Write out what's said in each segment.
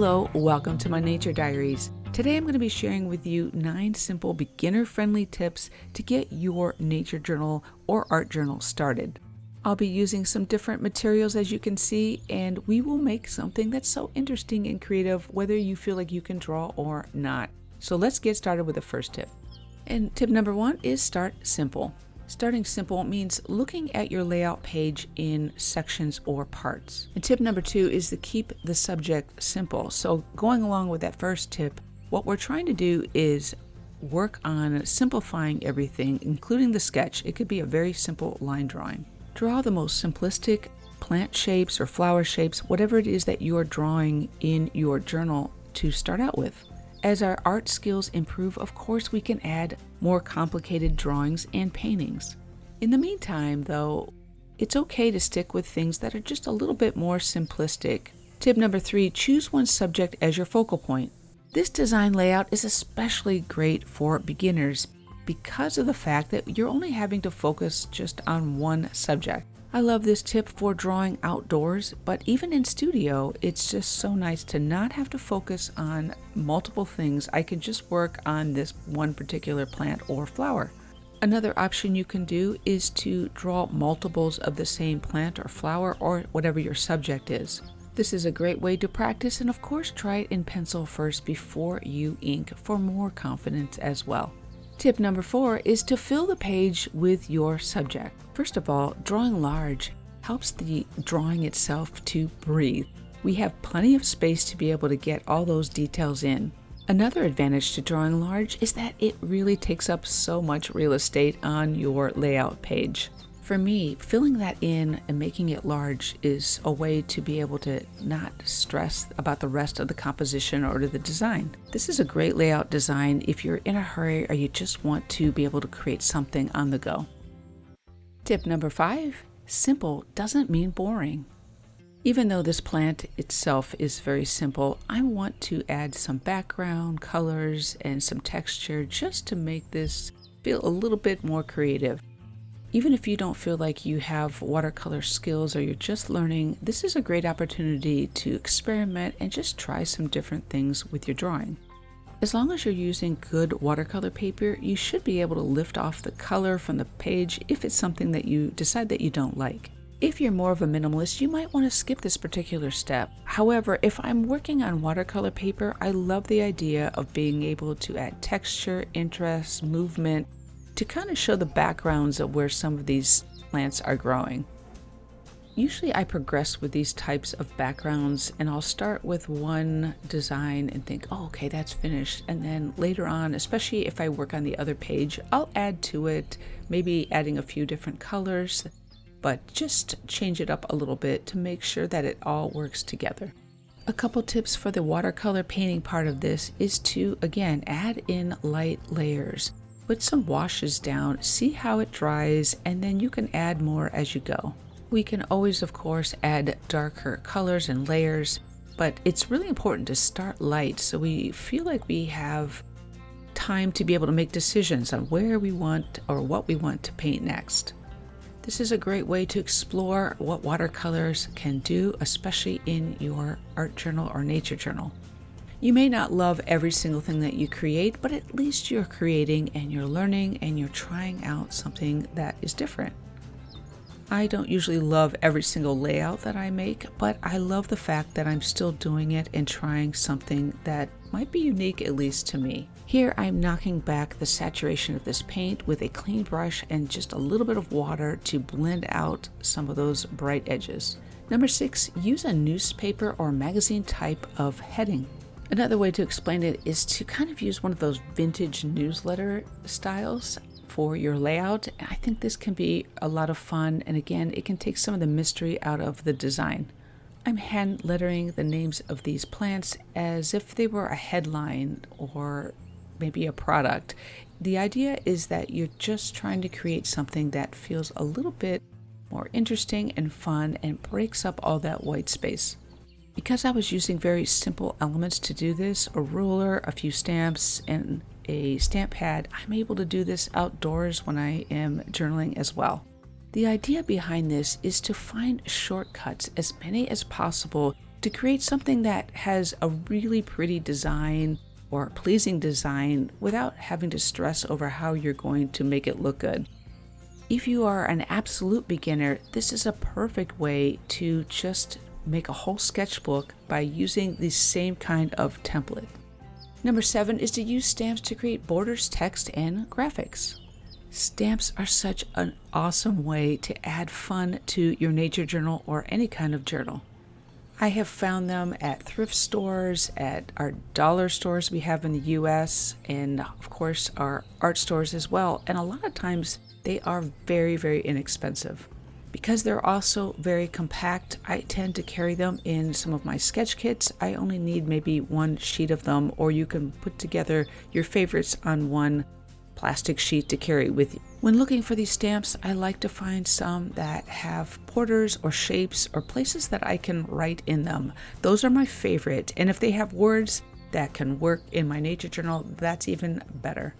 Hello, welcome to my nature diaries. Today I'm going to be sharing with you 9 simple beginner-friendly tips to get your nature journal or art journal started. I'll be using some different materials as you can see, and we will make something that's so interesting and creative whether you feel like you can draw or not. So let's get started with the first tip. And tip number 1 is start simple. Starting simple means looking at your layout page in sections or parts. And tip number 2 is to keep the subject simple. So going along with that first tip, what we're trying to do is work on simplifying everything, including the sketch. It could be a very simple line drawing. Draw the most simplistic plant shapes or flower shapes, whatever it is that you're drawing in your journal to start out with. As our art skills improve, of course, we can add more complicated drawings and paintings. In the meantime, though, it's okay to stick with things that are just a little bit more simplistic. Tip number 3, choose one subject as your focal point. This design layout is especially great for beginners because of the fact that you're only having to focus just on one subject. I love this tip for drawing outdoors, but even in studio, it's just so nice to not have to focus on multiple things. I can just work on this one particular plant or flower. Another option you can do is to draw multiples of the same plant or flower or whatever your subject is. This is a great way to practice, and of course try it in pencil first before you ink for more confidence as well. Tip number 4 is to fill the page with your subject. First of all, drawing large helps the drawing itself to breathe. We have plenty of space to be able to get all those details in. Another advantage to drawing large is that it really takes up so much real estate on your layout page. For me, filling that in and making it large is a way to be able to not stress about the rest of the composition or the design. This is a great layout design if you're in a hurry or you just want to be able to create something on the go. Tip number 5, simple doesn't mean boring. Even though this plant itself is very simple, I want to add some background, colors, and some texture just to make this feel a little bit more creative. Even if you don't feel like you have watercolor skills or you're just learning, this is a great opportunity to experiment and just try some different things with your drawing. As long as you're using good watercolor paper, you should be able to lift off the color from the page if it's something that you decide that you don't like. If you're more of a minimalist, you might want to skip this particular step. However, if I'm working on watercolor paper, I love the idea of being able to add texture, interest, movement, to kind of show the backgrounds of where some of these plants are growing. Usually I progress with these types of backgrounds, and I'll start with one design and think, oh, okay, that's finished. And then later on, especially if I work on the other page, I'll add to it, maybe adding a few different colors, but just change it up a little bit to make sure that it all works together. A couple tips for the watercolor painting part of this is to, again, add in light layers. Put some washes down, see how it dries, and then you can add more as you go. We can always, of course, add darker colors and layers, but it's really important to start light so we feel like we have time to be able to make decisions on where we want or what we want to paint next. This is a great way to explore what watercolors can do, especially in your art journal or nature journal. You may not love every single thing that you create, but at least you're creating and you're learning and you're trying out something that is different. I don't usually love every single layout that I make, but I love the fact that I'm still doing it and trying something that might be unique, at least to me. Here I'm knocking back the saturation of this paint with a clean brush and just a little bit of water to blend out some of those bright edges. Number 6, use a newspaper or magazine type of heading. Another way to explain it is to kind of use one of those vintage newsletter styles for your layout. I think this can be a lot of fun, and again, it can take some of the mystery out of the design. I'm hand lettering the names of these plants as if they were a headline or maybe a product. The idea is that you're just trying to create something that feels a little bit more interesting and fun and breaks up all that white space. Because I was using very simple elements to do this, a ruler, a few stamps, and a stamp pad, I'm able to do this outdoors when I am journaling as well. The idea behind this is to find shortcuts, as many as possible, to create something that has a really pretty design or pleasing design without having to stress over how you're going to make it look good. If you are an absolute beginner, this is a perfect way to just make a whole sketchbook by using the same kind of template. Number 7 is to use stamps to create borders, text, and graphics. Stamps are such an awesome way to add fun to your nature journal or any kind of journal. I have found them at thrift stores, at our dollar stores we have in the US, and of course our art stores as well. And a lot of times they are very, very inexpensive. Because they're also very compact, I tend to carry them in some of my sketch kits. I only need maybe one sheet of them, or you can put together your favorites on one plastic sheet to carry with you. When looking for these stamps, I like to find some that have borders or shapes or places that I can write in them. Those are my favorite, and if they have words that can work in my nature journal, that's even better.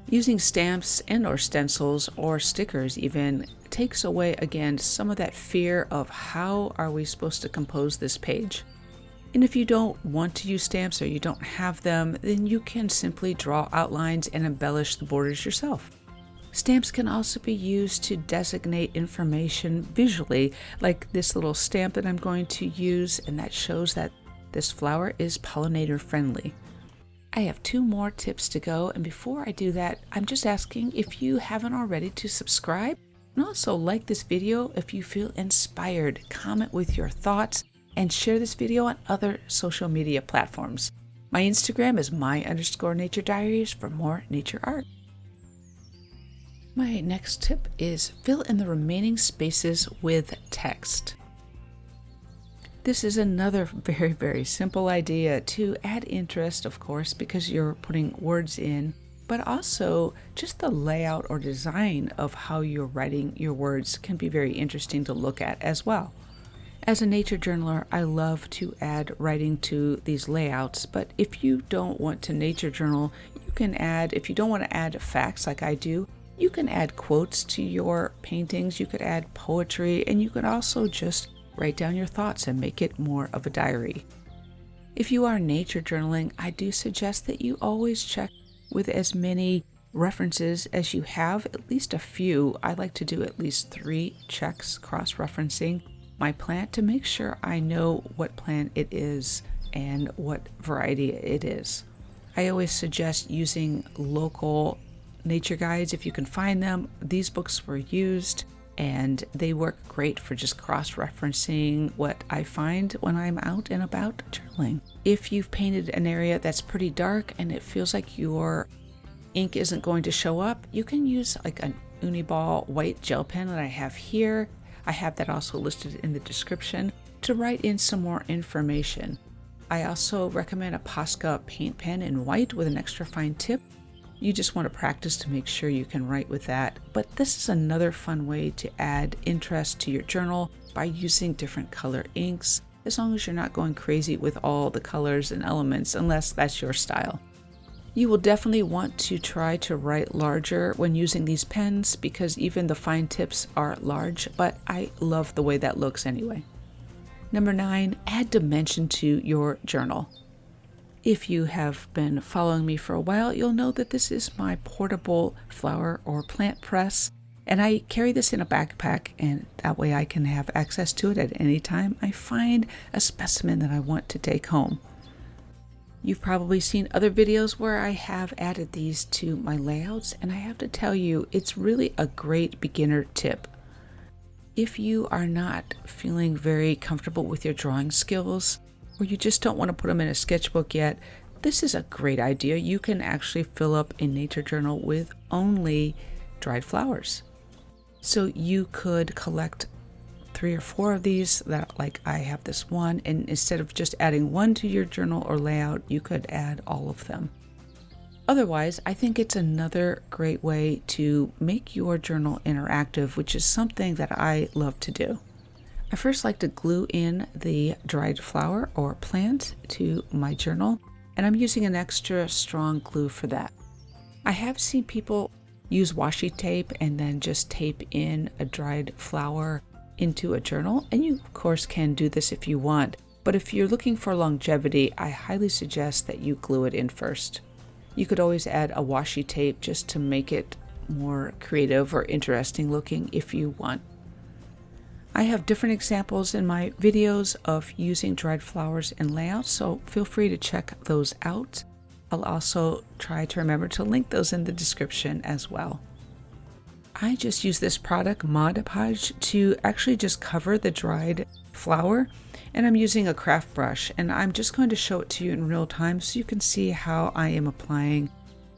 Using stamps and or stencils or stickers even takes away again some of that fear of how are we supposed to compose this page. And if you don't want to use stamps or you don't have them, then you can simply draw outlines and embellish the borders yourself. Stamps can also be used to designate information visually, like this little stamp that I'm going to use, and that shows that this flower is pollinator friendly. I have 2 more tips to go, and before I do that, I'm just asking if you haven't already to subscribe, and also like this video if you feel inspired. Comment with your thoughts and share this video on other social media platforms. My Instagram is my_nature diaries for more nature art. My next tip is fill in the remaining spaces with text. This is another very, very simple idea to add interest, of course, because you're putting words in, but also just the layout or design of how you're writing your words can be very interesting to look at as well. As a nature journaler, I love to add writing to these layouts, but if you don't want to nature journal, you can add, if you don't want to add facts like I do, you can add quotes to your paintings, you could add poetry, and you could also just write down your thoughts and make it more of a diary. If you are nature journaling, I do suggest that you always check with as many references as you have, at least a few. I like to do at least 3 checks cross-referencing my plant to make sure I know what plant it is and what variety it is. I always suggest using local nature guides if you can find them. These books were used and they work great for just cross-referencing what I find when I'm out and about journaling. If you've painted an area that's pretty dark and it feels like your ink isn't going to show up, you can use like an Uniball white gel pen that I have here. I have that also listed in the description to write in some more information. I also recommend a Posca paint pen in white with an extra fine tip. You just want to practice to make sure you can write with that. But this is another fun way to add interest to your journal by using different color inks, as long as you're not going crazy with all the colors and elements, unless that's your style. You will definitely want to try to write larger when using these pens because even the fine tips are large, but I love the way that looks anyway. Number 9, add dimension to your journal. If you have been following me for a while, you'll know that this is my portable flower or plant press, and I carry this in a backpack, and that way I can have access to it at any time I find a specimen that I want to take home. You've probably seen other videos where I have added these to my layouts, and I have to tell you, it's really a great beginner tip. If you are not feeling very comfortable with your drawing skills, or you just don't want to put them in a sketchbook yet, this is a great idea. You can actually fill up a nature journal with only dried flowers. So you could collect 3 or 4 of these, that like I have this one, and instead of just adding one to your journal or layout, you could add all of them. Otherwise, I think it's another great way to make your journal interactive, which is something that I love to do. I first like to glue in the dried flower or plant to my journal, and I'm using an extra strong glue for that. I have seen people use washi tape and then just tape in a dried flower into a journal, and you of course can do this if you want, but if you're looking for longevity, I highly suggest that you glue it in first. You could always add a washi tape just to make it more creative or interesting looking if you want. I have different examples in my videos of using dried flowers in layouts, so feel free to check those out. I'll also try to remember to link those in the description as well. I just use this product, Mod Podge, to actually just cover the dried flower, and I'm using a craft brush, and I'm just going to show it to you in real time so you can see how I am applying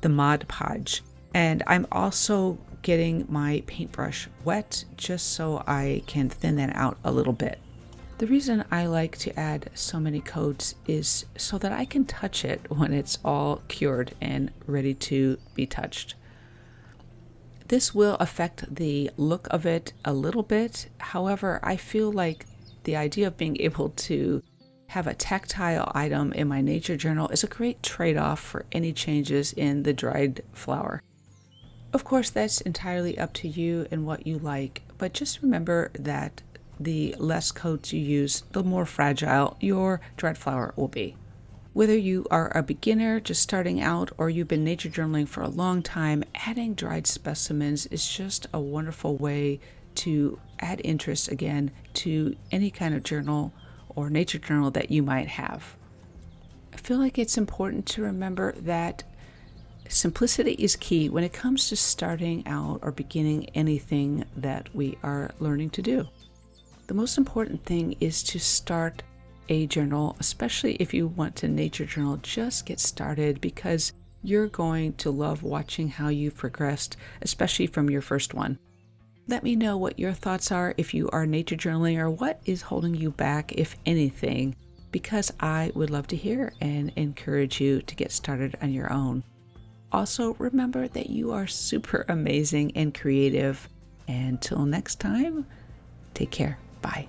the Mod Podge. And I'm also getting my paintbrush wet just so I can thin that out a little bit. The reason I like to add so many coats is so that I can touch it when it's all cured and ready to be touched. This will affect the look of it a little bit. However, I feel like the idea of being able to have a tactile item in my nature journal is a great trade-off for any changes in the dried flower. Of course, that's entirely up to you and what you like, but just remember that the less coats you use, the more fragile your dried flower will be. Whether you are a beginner just starting out or you've been nature journaling for a long time, adding dried specimens is just a wonderful way to add interest again to any kind of journal or nature journal that you might have. I feel like it's important to remember that simplicity is key when it comes to starting out or beginning anything that we are learning to do. The most important thing is to start a journal, especially if you want to nature journal. Just get started, because you're going to love watching how you've progressed, especially from your first one. Let me know what your thoughts are if you are nature journaling, or what is holding you back, if anything, because I would love to hear and encourage you to get started on your own. Also, remember that you are super amazing and creative. Until next time, take care. Bye.